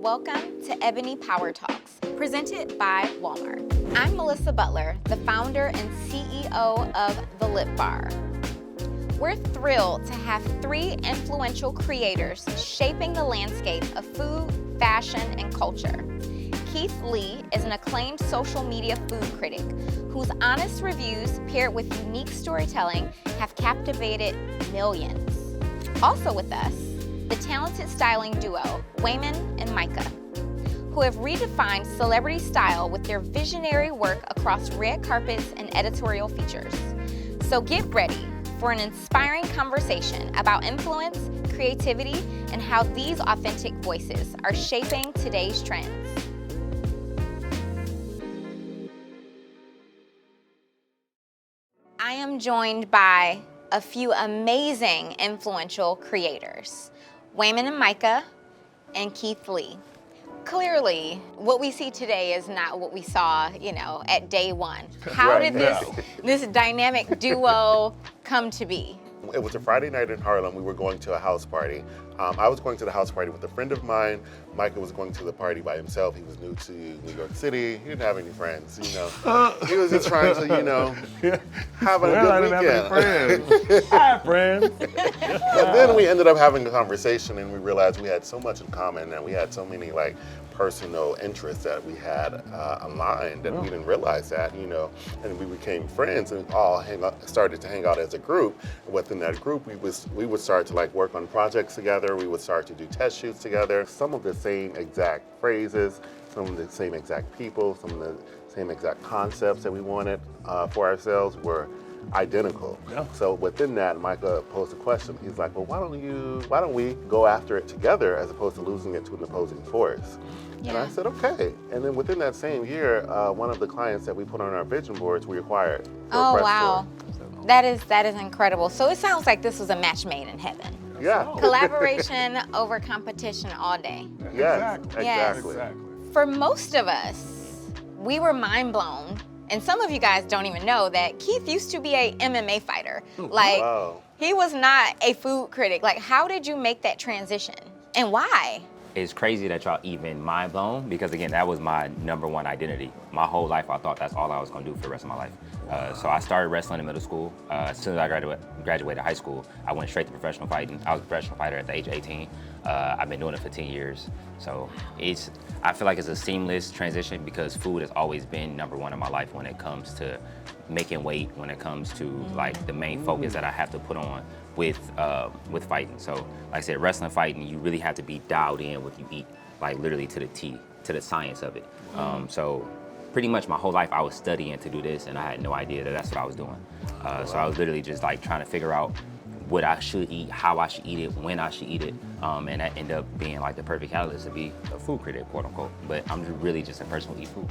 Welcome to EBONY Power Talks, presented by Walmart. I'm Melissa Butler, the founder and CEO of The Lip Bar. We're thrilled to have three influential creators shaping the landscape of food, fashion, and culture. Keith Lee is an acclaimed social media food critic whose honest reviews paired with unique storytelling have captivated millions. Also with us, the talented styling duo, Wayman and Micah, who have redefined celebrity style with their visionary work across red carpets and editorial features. So get ready for an inspiring conversation about influence, creativity, and how these authentic voices are shaping today's trends. I am joined by a few amazing influential creators, Wayman and Micah and Keith Lee. Clearly, what we see today is not what we saw, at day one. How did this dynamic duo come to be? It was a Friday night in Harlem. We were going to a house party. I was going to the house party with a friend of mine. Micah was going to the party by himself. He was new to New York City. He didn't have any friends, He was just trying to, have a good weekend. I didn't have any friends. I had friends. And then we ended up having a conversation and we realized we had so much in common and we had so many personal interests that we had aligned and we didn't realize that, and we became friends and all started to hang out as a group. And within that group, we would start to work on projects together. We would start to do test shoots together. Some of the same exact phrases, some of the same exact people, some of the same exact concepts that we wanted for ourselves were identical. Yeah. So within that, Micah posed a question. He's like, well, why don't we go after it together as opposed to losing it to an opposing force? Yeah. And I said, okay. And then within that same year, one of the clients that we put on our vision boards, we acquired. Oh, wow. That is incredible. So it sounds like this was a match made in heaven. Yeah. Collaboration over competition all day. Yes, Yes. exactly. For most of us, we were mind blown. And some of you guys don't even know that Keith used to be a MMA fighter. Wow. He was not a food critic. How did you make that transition and why? It's crazy that y'all even mind blown because again, that was my number one identity. My whole life, I thought that's all I was gonna do for the rest of my life. So I started wrestling in middle school. As soon as I graduated high school, I went straight to professional fighting. I was a professional fighter at the age of 18. I've been doing it for 10 years. So I feel like it's a seamless transition because food has always been number one in my life when it comes to making weight, when it comes to the main focus that I have to put on with fighting. So like I said, wrestling, fighting, you really have to be dialed in what you eat, literally to the T, to the science of it. So pretty much my whole life I was studying to do this and I had no idea that that's what I was doing. So I was literally just trying to figure out what I should eat, how I should eat it, when I should eat it, and that ended up being the perfect catalyst to be a food critic, quote unquote. But I'm really just a person who eats food.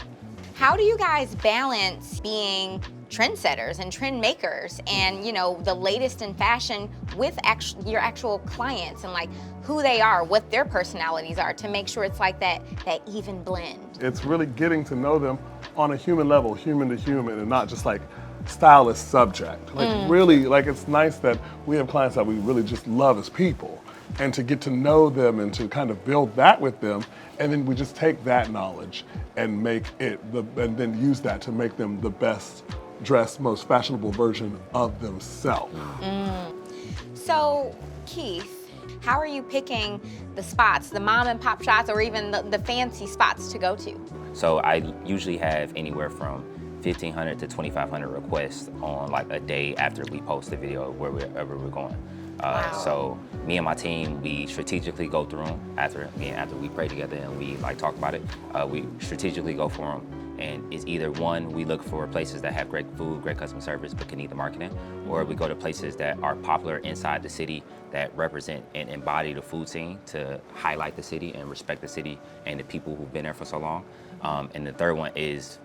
How do you guys balance being trendsetters and trend makers and the latest in fashion with your actual clients and who they are, what their personalities are to make sure it's that even blend? It's really getting to know them on a human level, human to human, and not just stylist subject. Really, it's nice that we have clients that we really just love as people and to get to know them and to kind of build that with them. And then we just take that knowledge and make it, and then use that to make them the best dressed, most fashionable version of themselves. So, Keith, how are you picking the spots, the mom and pop shops, or even the fancy spots to go to? So I usually have anywhere from 1,500 to 2,500 requests on a day after we post the video wherever we're going. Wow. So me and my team, we strategically go through them after we pray together and we talk about it. We strategically go for them. And it's either one, we look for places that have great food, great customer service, but can need the marketing, or we go to places that are popular inside the city that represent and embody the food scene to highlight the city and respect the city and the people who've been there for so long. And the third one is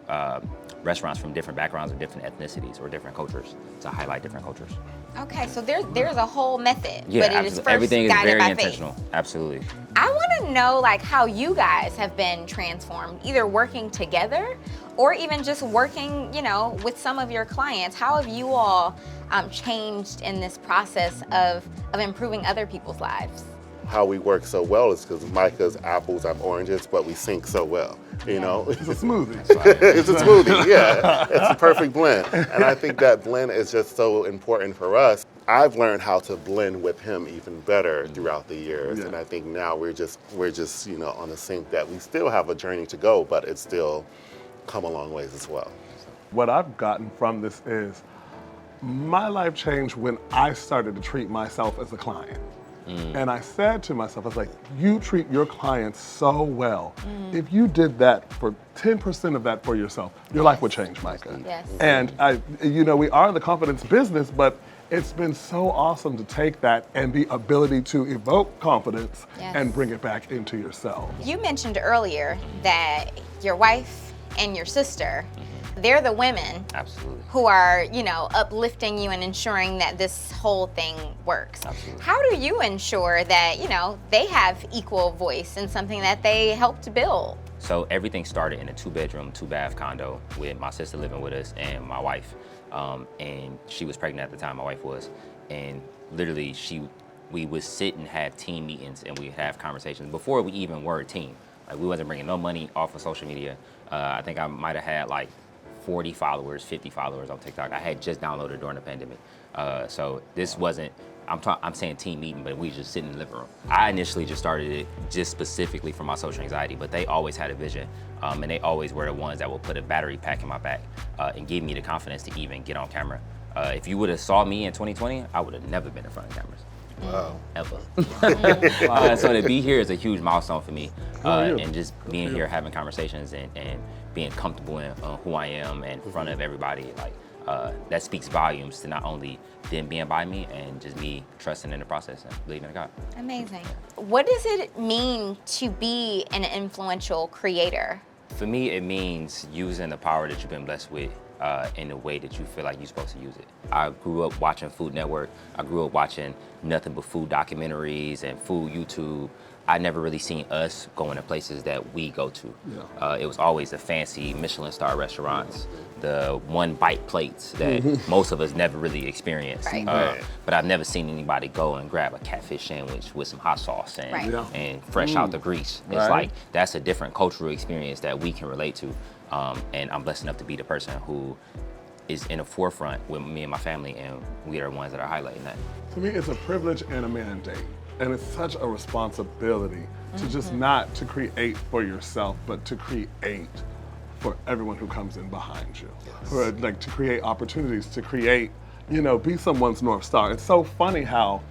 restaurants from different backgrounds or different ethnicities or different cultures to highlight different cultures. Okay, so there's a whole method, yeah, but it is first everything is guided very by intentional. faith. Absolutely. I want to know how you guys have been transformed, either working together or even just working, with some of your clients. How have you all changed in this process of improving other people's lives? how we work so well is because Micah's apples, I'm oranges, but we sync so well. You know, It's a smoothie. it's a smoothie. Yeah, it's a perfect blend, and I think that blend is just so important for us. I've learned how to blend with him even better throughout the years, Yeah. and I think now we're just on the sync that we still have a journey to go, but it's still come a long ways as well. What I've gotten from this is my life changed when I started to treat myself as a client. And I said to myself, I was like, you treat your clients so well. If you did that for 10% of that for yourself, your life would change, Micah. Yes. And we are in the confidence business, but it's been so awesome to take that and the ability to evoke confidence Yes. and bring it back into yourself. You mentioned earlier that your wife and your sister, they're the women Absolutely. who are, uplifting you and ensuring that this whole thing works. Absolutely. How do you ensure that, they have equal voice in something that they helped build? So everything started in a 2-bedroom, 2-bath condo with my sister living with us and my wife. And she was pregnant at the time, my wife was. And literally we would sit and have team meetings and we'd have conversations before we even were a team. Like we wasn't bringing no money off of social media. I think I might have had like 40 followers, 50 followers on TikTok. I had just downloaded during the pandemic. So this wasn't, I'm saying team meeting, but we just sit in the living room. I initially just started it just specifically for my social anxiety, but they always had a vision. And they always were the ones that would put a battery pack in my back and give me the confidence to even get on camera. If you would have saw me in 2020, I would have never been in front of cameras. Wow. Ever. So to be here is a huge milestone for me. you? And just being here, having conversations and being comfortable in who I am in front of everybody, that speaks volumes to not only them being by me and just me trusting in the process and believing in God. Amazing. What does it mean to be an influential creator? For me, it means using the power that you've been blessed with in the way that you feel like you're supposed to use it. I grew up watching Food Network. I grew up watching nothing but food documentaries and food YouTube. I never really seen us going to places that we go to. Yeah. It was always the fancy Michelin star restaurants, the one bite plates that most of us never really experienced. Right. But I've never seen anybody go and grab a catfish sandwich with some hot sauce and, Right. Yeah. and fresh out the grease. It's Right. like, that's a different cultural experience that we can relate to. And I'm blessed enough to be the person who is in the forefront with me and my family, and we are the ones that are highlighting that. To me, it's a privilege and a mandate. And it's such a responsibility to just not to create for yourself, but to create for everyone who comes in behind you. For, to create opportunities, to create, be someone's North Star. It's so funny how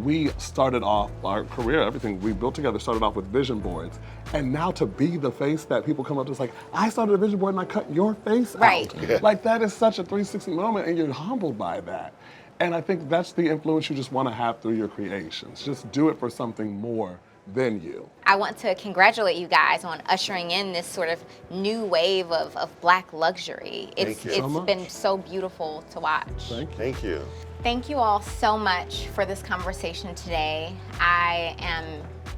we started off our career, everything we built together started off with vision boards. And now to be the face that people come up to, it's like, I started a vision board and I cut your face Right. out. Yeah. That is such a 360 moment and you're humbled by that. And I think that's the influence you just want to have through your creations. Just do it for something more than you. I want to congratulate you guys on ushering in this sort of new wave of Black luxury. Thank you. So It's much. been so beautiful to watch. Thank you. Thank you. Thank you all so much for this conversation today. I am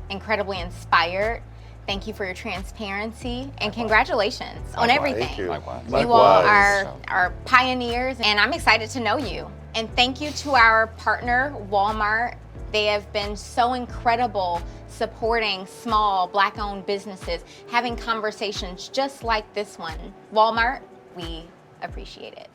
incredibly inspired. Thank you for your transparency and congratulations on Likewise. everything. Thank you. Likewise. You all Likewise. are pioneers, and I'm excited to know you. And thank you to our partner, Walmart. They have been so incredible supporting small Black-owned businesses, having conversations just like this one. Walmart, we appreciate it.